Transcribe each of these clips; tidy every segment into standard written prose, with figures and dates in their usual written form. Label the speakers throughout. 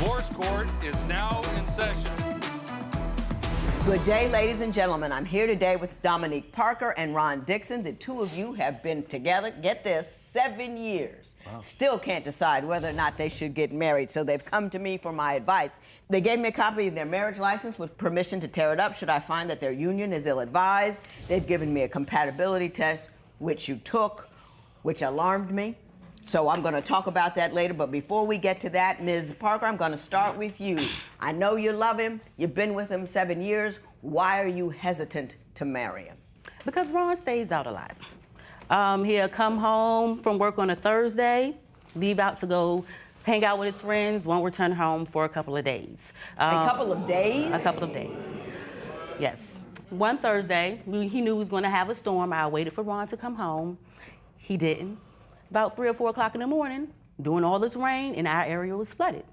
Speaker 1: Divorce Court is now in session.
Speaker 2: Good day, ladies and gentlemen. I'm here today with Dominique Parker and Ron Dixon. The two of you have been together, get this, 7 years. Wow. Still can't decide whether or not they should get married, so they've come to me for my advice. They gave me a copy of their marriage license with permission to tear it up should I find that their union is ill-advised. They've given me a compatibility test, which you took, which alarmed me. So I'm going to talk about that later, but before we get to that, Ms. Parker, I'm going to start with you. I know you love him. You've been with him 7 years. Why are you hesitant to marry him?
Speaker 3: Because Ron stays out a lot. He'll come home from work on a Thursday, leave out to go hang out with his friends, won't return home for a couple of days.
Speaker 2: A couple of days?
Speaker 3: A couple of days, yes. One Thursday, he knew he was going to have a storm. I waited for Ron to come home. He didn't. About 3 or 4 o'clock in the morning, during all this rain, and our area was flooded.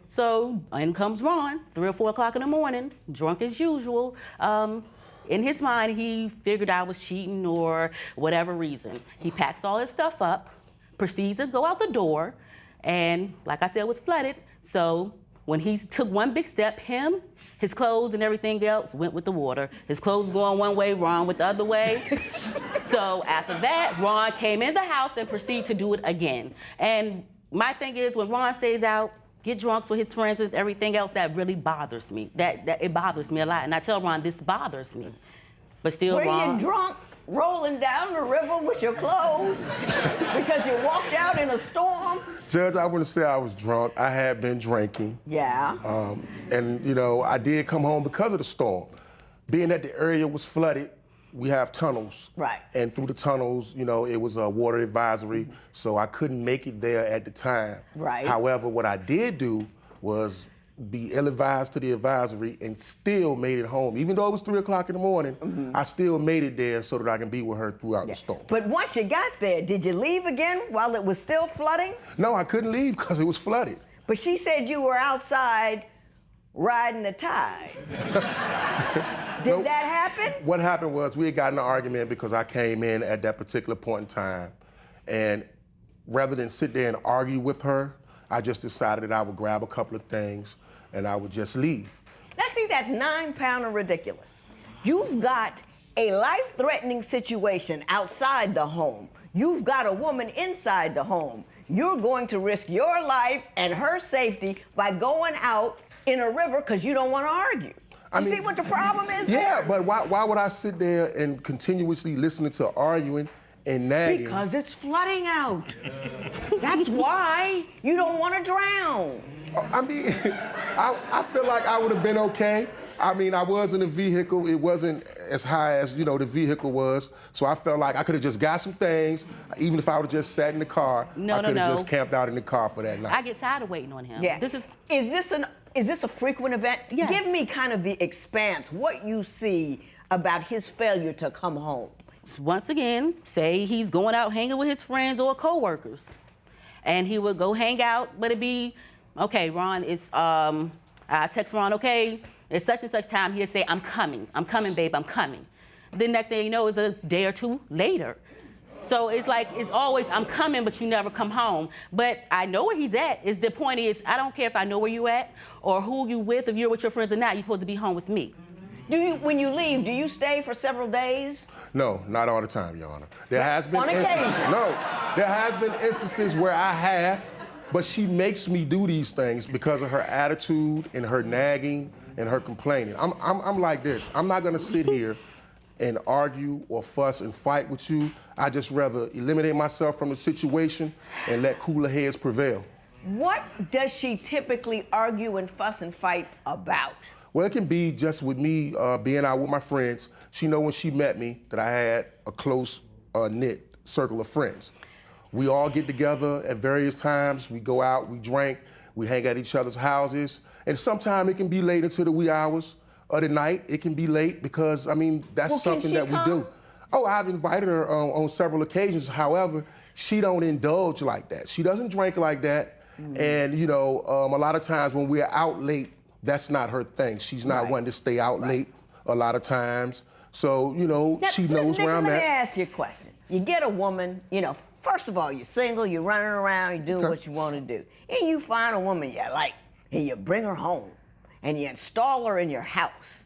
Speaker 3: So in comes Ron, 3 or 4 o'clock in the morning, drunk as usual. In his mind, he figured I was cheating or whatever reason. He packs all his stuff up, proceeds to go out the door, and like I said, it was flooded. So when he took one big step, his clothes and everything else went with the water. His clothes going one way, Ron went the other way. So after that, Ron came in the house and proceeded to do it again. And my thing is, when Ron stays out, get drunk with his friends and everything else, that really bothers me. That it bothers me a lot. And I tell Ron, this bothers me. But still,
Speaker 2: Were
Speaker 3: Ron...
Speaker 2: you drunk rolling down the river with your clothes because you walked out in a storm?
Speaker 4: Judge, I wouldn't say I was drunk. I had been drinking.
Speaker 2: Yeah.
Speaker 4: And, you know, I did come home because of the storm. Being that the area was flooded, we have tunnels.
Speaker 2: Right.
Speaker 4: And through the tunnels, you know, it was a water advisory, so I couldn't make it there at the time.
Speaker 2: Right.
Speaker 4: However, what I did do was be ill-advised to the advisory and still made it home. Even though it was 3 o'clock in the morning, I still made it there so that I can be with her throughout the storm.
Speaker 2: But once you got there, did you leave again while it was still flooding?
Speaker 4: No, I couldn't leave because it was flooded.
Speaker 2: But she said you were outside riding the tide. Did that happen?
Speaker 4: What happened was we had gotten an argument because I came in at that particular point in time, and rather than sit there and argue with her, I just decided that I would grab a couple of things and I would just leave.
Speaker 2: Now see, that's 9 pound of ridiculous. You've got a life-threatening situation outside the home. You've got a woman inside the home. You're going to risk your life and her safety by going out in a river because you don't want to argue. You see what the problem is?
Speaker 4: Yeah, but why would I sit there and continuously listening to arguing and nagging?
Speaker 2: Because it's flooding out. That's why you don't want to drown.
Speaker 4: I mean, I feel like I would have been okay. I mean, I was in a vehicle. It wasn't as high as, you know, the vehicle was. So I felt like I could have just got some things. Even if I would have just sat in the car, I could have just camped out in the car for that night.
Speaker 3: I get tired of waiting on him.
Speaker 2: Yeah. Is this a frequent event?
Speaker 3: Yes.
Speaker 2: Give me kind of the expanse, what you see about his failure to come home.
Speaker 3: Once again, say he's going out hanging with his friends or coworkers, and he would go hang out, but it'd be, okay, Ron, I text Ron, okay, it's such and such time. He'd say, I'm coming, babe, I'm coming. The next thing you know is a day or two later. So it's like, it's always, I'm coming, but you never come home. But I know where he's at. The point is, I don't care if I know where you at or who you with, if you're with your friends or not, you're supposed to be home with me.
Speaker 2: When you leave, do you stay for several days?
Speaker 4: No, not all the time, Your Honor. There has been
Speaker 2: on occasion.
Speaker 4: No, there has been instances where I have, but she makes me do these things because of her attitude and her nagging and her complaining. I'm like this. I'm not gonna sit here and argue or fuss and fight with you. I just rather eliminate myself from the situation and let cooler heads prevail.
Speaker 2: What does she typically argue and fuss and fight about?
Speaker 4: Well, it can be just with me being out with my friends. She know when she met me that I had a close knit circle of friends. We all get together at various times. We go out, we drink, we hang at each other's houses. And sometimes it can be late into the wee hours of the night. It can be late because, I mean, that's something that we do. Oh, I've invited her on several occasions. However, she don't indulge like that. She doesn't drink like that. And, you know, a lot of times when we're out late, that's not her thing. She's not one to stay out late a lot of times. So, you know, now, she knows where I'm at.
Speaker 2: Let me ask you a question. You get a woman, you know, first of all, you're single, you're running around, you're doing what you want to do. And you find a woman you like. and you bring her home and you install her in your house,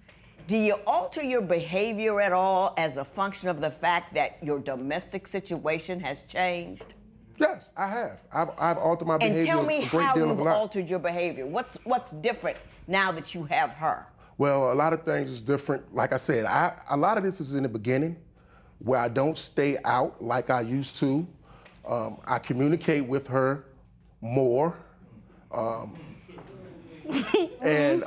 Speaker 2: do you alter your behavior at all as a function of the fact that your domestic situation has changed?
Speaker 4: Yes, I have. I've altered my behavior
Speaker 2: And tell me
Speaker 4: a great
Speaker 2: how
Speaker 4: deal of
Speaker 2: you've
Speaker 4: a lot.
Speaker 2: altered your behavior. What's different now that you have her?
Speaker 4: Well, a lot of things is different. Like I said, a lot of this is in the beginning where I don't stay out like I used to. I communicate with her more. And,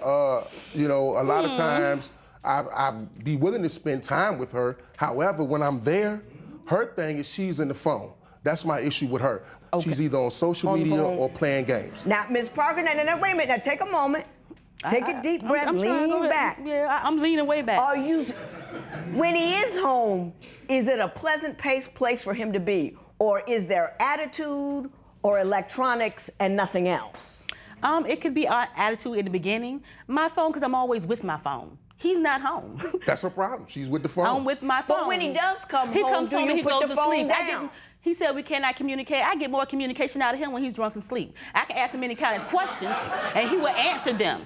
Speaker 4: you know, a lot of times I'd be willing to spend time with her. However, when I'm there, her thing is she's in the phone. That's my issue with her.
Speaker 2: Okay.
Speaker 4: She's either on social media or playing games.
Speaker 2: Now, Ms. Parker, now, wait a minute. Now, take a moment. Take a deep breath. Lean back.
Speaker 3: Yeah, I'm leaning way back.
Speaker 2: Are you, when he is home, is it a pleasant place for him to be? Or is there attitude or electronics and nothing else?
Speaker 3: It could be our attitude in the beginning. My phone, because I'm always with my phone. He's not home.
Speaker 4: That's her problem. She's with the phone.
Speaker 3: I'm with my phone.
Speaker 2: But when he does come
Speaker 3: he
Speaker 2: home,
Speaker 3: comes
Speaker 2: do
Speaker 3: home
Speaker 2: you
Speaker 3: and he
Speaker 2: put
Speaker 3: goes
Speaker 2: the
Speaker 3: to
Speaker 2: phone
Speaker 3: sleep.
Speaker 2: down?
Speaker 3: He said we cannot communicate. I get more communication out of him when he's drunk and sleep. I can ask him any kind of questions, and he will answer them.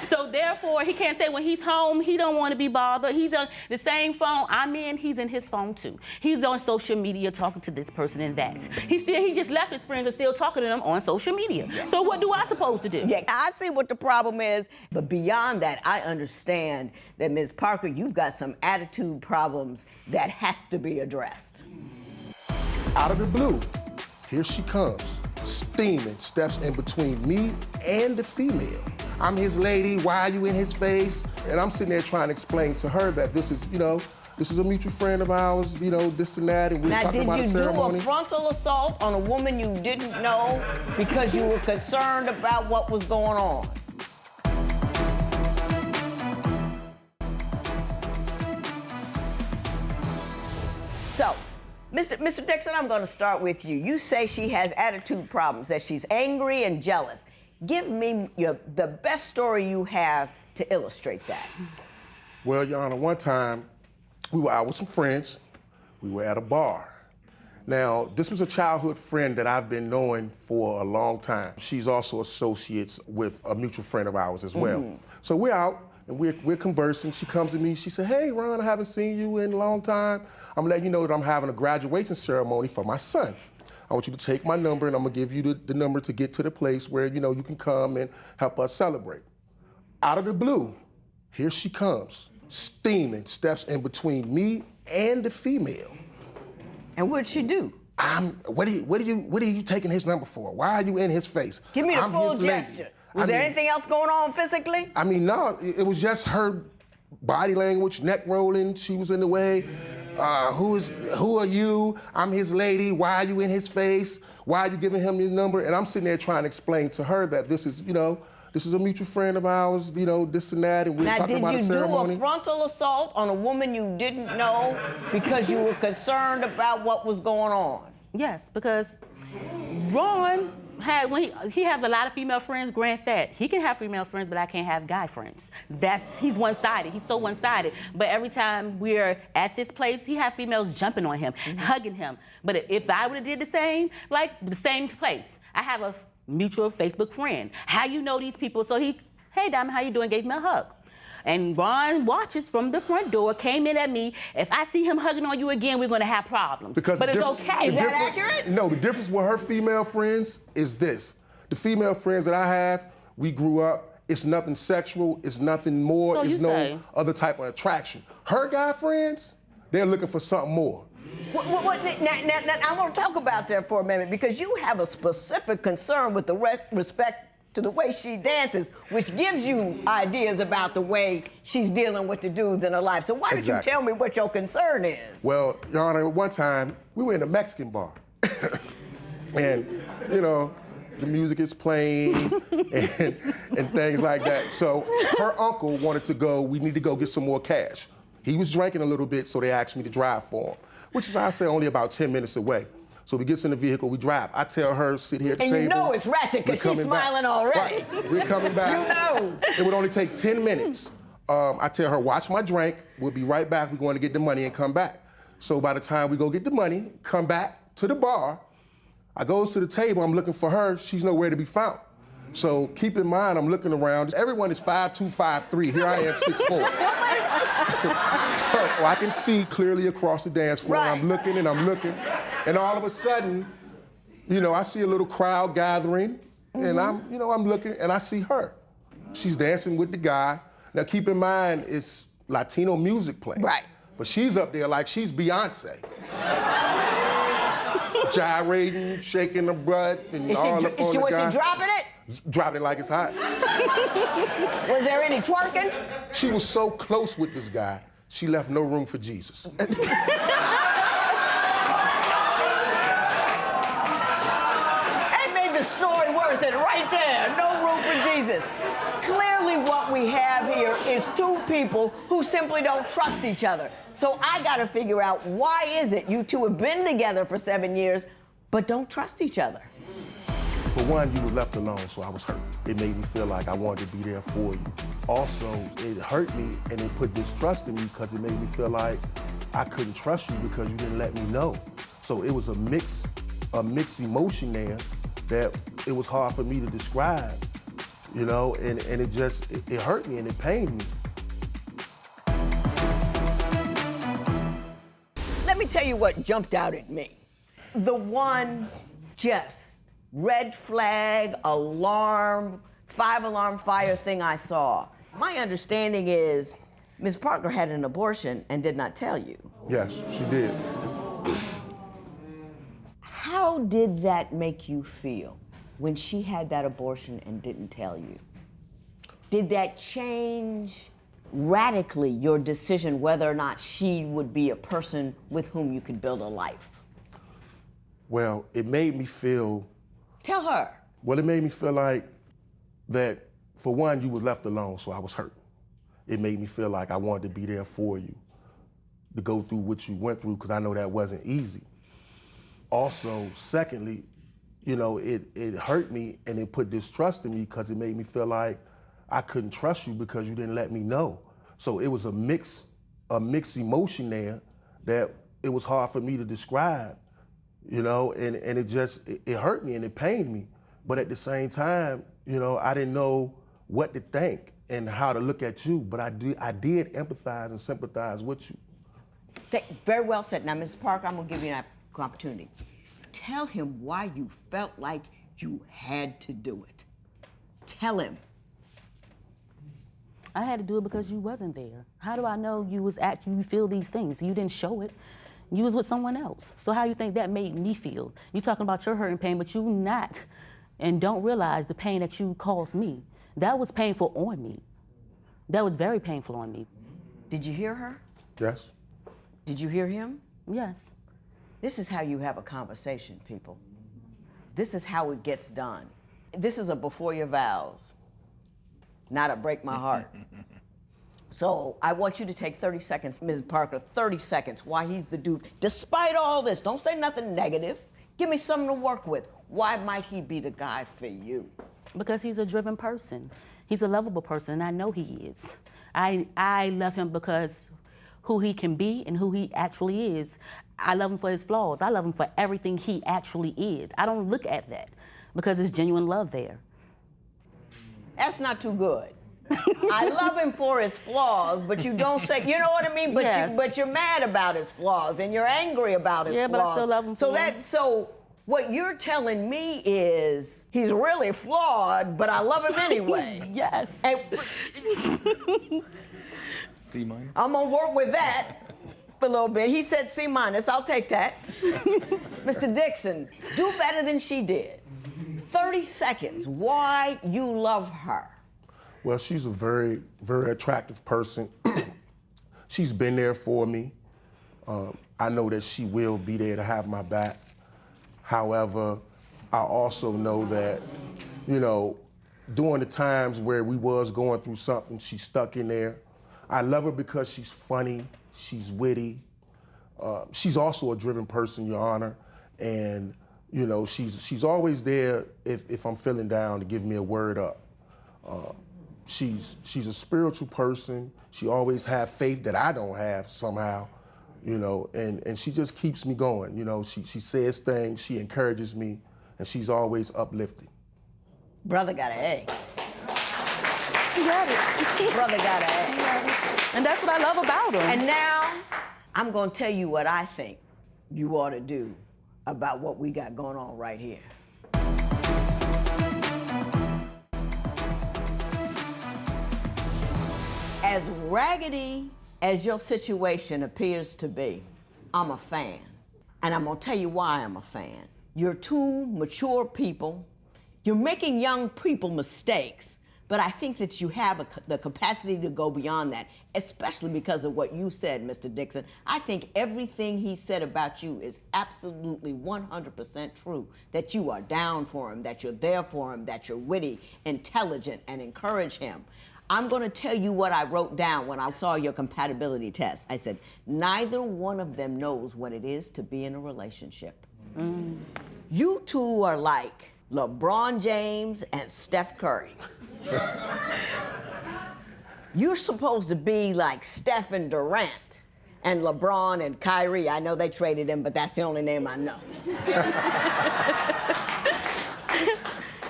Speaker 3: So therefore, he can't say when he's home, he don't want to be bothered. He's on the same phone I'm in, he's in his phone too. He's on social media talking to this person and that. He just left his friends and still talking to them on social media. So what do I supposed to do?
Speaker 2: Yeah, I see what the problem is, but beyond that, I understand that, Ms. Parker, you've got some attitude problems that has to be addressed.
Speaker 4: Out of the blue, here she comes, steaming, steps in between me and the female. I'm his lady, why are you in his face? And I'm sitting there trying to explain to her that this is, you know, this is a mutual friend of ours, you know, this and that, and we're talking about a ceremony.
Speaker 2: Now, did you do a frontal assault on a woman you didn't know because you were concerned about what was going on? So, Mr. Dixon, I'm going to start with you. You say she has attitude problems, that she's angry and jealous. Give me the best story you have to illustrate that.
Speaker 4: Well, Your Honor, one time we were out with some friends. We were at a bar. Now, this was a childhood friend that I've been knowing for a long time. She's also associates with a mutual friend of ours as well. So we're out and we're conversing. She comes to me, she said, "Hey, Ron, I haven't seen you in a long time. I'm letting you know that I'm having a graduation ceremony for my son. I want you to take my number and I'm gonna give you the number to get to the place where, you know, you can come and help us celebrate." Out of the blue, here she comes, steaming, steps in between me and the female.
Speaker 2: And what'd she do?
Speaker 4: What are you taking his number for? Why are you in his face?
Speaker 2: Give me the
Speaker 4: I'm
Speaker 2: full
Speaker 4: his lady.
Speaker 2: gesture. Was there anything else going on physically?
Speaker 4: I mean, no, it was just her body language, neck rolling, she was in the way. Who are you? I'm his lady, why are you in his face? Why are you giving him your number? And I'm sitting there trying to explain to her that this is, you know, this is a mutual friend of ours, you know, this and that, and we're talking about a ceremony.
Speaker 2: Now, did you do a frontal assault on a woman you didn't know because you were concerned about what was going on?
Speaker 3: Yes, because Ron had, when he has a lot of female friends, grant that. He can have female friends, but I can't have guy friends. He's one-sided, he's so one-sided. But every time we're at this place, he has females jumping on him, hugging him. But if I would've did the same, like the same place, I have a mutual Facebook friend. How you know these people? So he, "Hey, Diamond, how you doing?" Gave me a hug. And Ron watches from the front door, came in at me. If I see him hugging on you again, we're gonna have problems. But it's okay.
Speaker 2: Is that accurate?
Speaker 4: No, the difference with her female friends is this. The female friends that I have, we grew up, it's nothing sexual, it's nothing more,
Speaker 3: So
Speaker 4: it's no other type of attraction. Her guy friends, they're looking for something more.
Speaker 2: Now, I want to talk about that for a minute because you have a specific concern with the respect to the way she dances, which gives you ideas about the way she's dealing with the dudes in her life. So why don't you tell me what your concern is?
Speaker 4: Well, Your Honor, one time we were in a Mexican bar, and you know, the music is playing and things like that. So her uncle wanted to go. We need to go get some more cash. He was drinking a little bit, so they asked me to drive for him, which is, I say, only about 10 minutes away. So we get in the vehicle, we drive. I tell her, sit here at the table.
Speaker 2: And you know it's ratchet because she's smiling already.
Speaker 4: Right. We're coming back.
Speaker 2: You know.
Speaker 4: It would only take 10 minutes. I tell her, watch my drink. We'll be right back. We're going to get the money and come back. So by the time we go get the money, come back to the bar, I goes to the table, I'm looking for her. She's nowhere to be found. So keep in mind, I'm looking around. Everyone is 5'2", 5'3". Here I am, 6'4". So I can see clearly across the dance floor.
Speaker 2: Right.
Speaker 4: I'm looking and I'm looking. And all of a sudden, I see a little crowd gathering. And I'm looking and I see her. She's dancing with the guy. Now keep in mind, it's Latino music playing.
Speaker 2: Right.
Speaker 4: But she's up there like she's Beyonce. Gyrating, shaking her butt, and
Speaker 2: Was
Speaker 4: all up on the guy.
Speaker 2: she dropping it?
Speaker 4: Dropping it like it's hot.
Speaker 2: Was there any twerking?
Speaker 4: She was so close with this guy, she left no room for Jesus.
Speaker 2: That made the story worth it right there. No room for Jesus. Clearly what we have here is two people who simply don't trust each other. So I gotta figure out, why is it you two have been together for 7 years but don't trust each other?
Speaker 4: For one, you were left alone, so I was hurt. It made me feel like I wanted to be there for you. Also, it hurt me and it put distrust in me because it made me feel like I couldn't trust you because you didn't let me know. So it was a mixed emotion there that it was hard for me to describe, and it hurt me and it pained me.
Speaker 2: Let me tell you what jumped out at me. The one just red flag, alarm, 5-alarm fire thing I saw. My understanding is Ms. Parker had an abortion and did not tell you.
Speaker 4: Yes, she did.
Speaker 2: How did that make you feel when she had that abortion and didn't tell you? Did that change radically your decision whether or not she would be a person with whom you could build a life?
Speaker 4: Well, it made me feel...
Speaker 2: Tell her.
Speaker 4: Well, it made me feel like that, for one, you were left alone, so I was hurt. It made me feel like I wanted to be there for you, to go through what you went through, because I know that wasn't easy. Also, secondly, it hurt me and it put distrust in me because it made me feel like I couldn't trust you because you didn't let me know. So it was a mixed emotion there that it was hard for me to describe, and it hurt me and it pained me. But at the same time, I didn't know what to think and how to look at you, but I did empathize and sympathize with you.
Speaker 2: Very well said. Now, Mrs. Parker, I'm gonna give you an opportunity. Tell him why you felt like you had to do it. Tell him.
Speaker 3: I had to do it because you wasn't there. How do I know you feel these things? You didn't show it. You was with someone else. So how you think that made me feel? You talking about your hurt and pain, but you not, and don't realize the pain that you caused me. That was painful on me. That was very painful on me.
Speaker 2: Did you hear her?
Speaker 4: Yes.
Speaker 2: Did you hear him?
Speaker 3: Yes.
Speaker 2: This is how you have a conversation, people. This is how it gets done. This is a before your vows, not a break my heart. So I want you to take 30 seconds, Ms. Parker, 30 seconds, why he's the dude. Despite all this, don't say nothing negative. Give me something to work with. Why might he be the guy for you?
Speaker 3: Because he's a driven person. He's a lovable person, and I know he is. I love him because who he can be and who he actually is. I love him for his flaws. I love him for everything he actually is. I don't look at that because it's genuine love there.
Speaker 2: That's not too good. I love him for his flaws, but you don't say, you know what I mean? But
Speaker 3: yes.
Speaker 2: But you're mad about his flaws and you're angry about his flaws.
Speaker 3: But I still love him for him.
Speaker 2: So what you're telling me is he's really flawed, but I love him anyway.
Speaker 3: Yes.
Speaker 2: And,
Speaker 1: C minus.
Speaker 2: I'm gonna work with that a little bit. He said C minus, I'll take that. Mr. Dixon, do better than she did. 30 seconds, why you love her.
Speaker 4: Well, she's a very, very attractive person. She's been there for me. I know that she will be there to have my back. However, I also know that, during the times where we was going through something, she's stuck in there. I love her because she's funny, she's witty. She's also a driven person, Your Honor. And, she's always there if I'm feeling down to give me a word up. She's a spiritual person. She always have faith that I don't have somehow, and she just keeps me going. She says things, she encourages me, and she's always uplifting.
Speaker 2: Brother got an A.
Speaker 3: He got it.
Speaker 2: Brother got an A.
Speaker 3: He got it. And that's what I love about him.
Speaker 2: And now, I'm gonna tell you what I think you ought to do about what we got going on right here. As raggedy as your situation appears to be, I'm a fan. And I'm gonna tell you why I'm a fan. You're two mature people. You're making young people mistakes, but I think that you have the capacity to go beyond that, especially because of what you said, Mr. Dixon. I think everything he said about you is absolutely 100% true, that you are down for him, that you're there for him, that you're witty, intelligent, and encourage him. I'm gonna tell you what I wrote down when I saw your compatibility test. I said, neither one of them knows what it is to be in a relationship. You two are like LeBron James and Steph Curry. You're supposed to be like Steph and Durant and LeBron and Kyrie. I know they traded him, but that's the only name I know.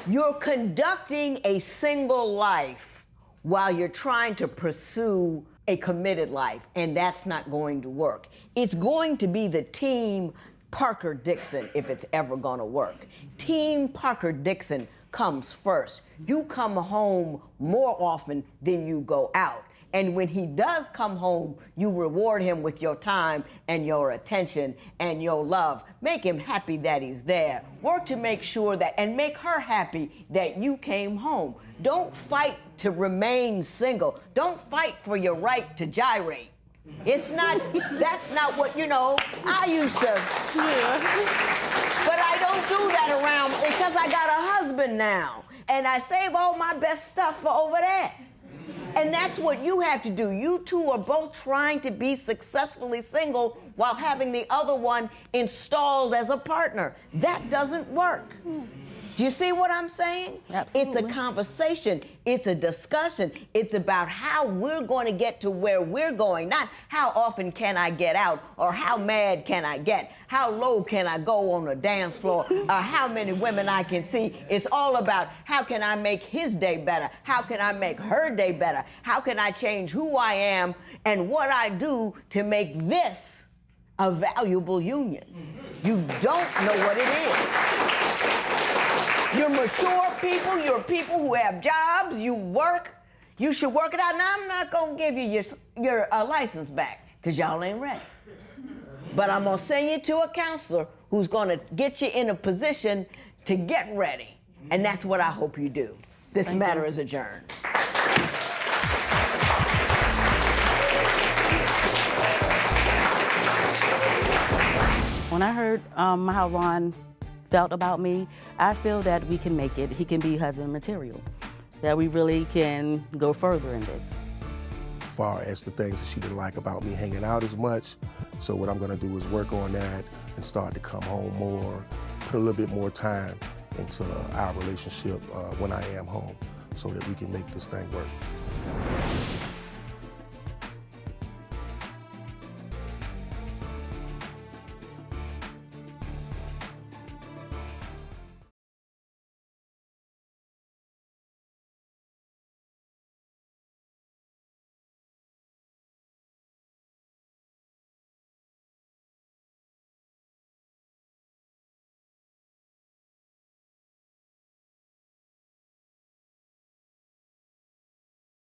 Speaker 2: You're conducting a single life while you're trying to pursue a committed life, and that's not going to work. It's going to be the team Parker-Dixon if it's ever gonna work. Team Parker-Dixon comes first. You come home more often than you go out. And when he does come home, you reward him with your time and your attention and your love. Make him happy that he's there. Work to make sure that, and make her happy that you came home. Don't fight to remain single. Don't fight for your right to gyrate. It's not, that's not what, I used to. Yeah. But I don't do that around because I got a husband now. And I save all my best stuff for over there. And that's what you have to do. You two are both trying to be successfully single while having the other one installed as a partner. That doesn't work. Do you see what I'm saying?
Speaker 3: Absolutely.
Speaker 2: It's a conversation. It's a discussion. It's about how we're going to get to where we're going, not how often can I get out or how mad can I get, how low can I go on the dance floor, or how many women I can see. It's all about how can I make his day better? How can I make her day better? How can I change who I am and what I do to make this a valuable union? You don't know what it is. You're mature people, you're people who have jobs, you work, you should work it out. Now, I'm not gonna give you your license back, because y'all ain't ready. But I'm gonna send you to a counselor who's gonna get you in a position to get ready. And that's what I hope you do. This matter is adjourned.
Speaker 3: When I heard how Ron felt about me, I feel that we can make it. He can be husband material, that we really can go further in this.
Speaker 4: As far as the things that she didn't like about me hanging out as much, so what I'm gonna do is work on that and start to come home more, put a little bit more time into our relationship when I am home so that we can make this thing work.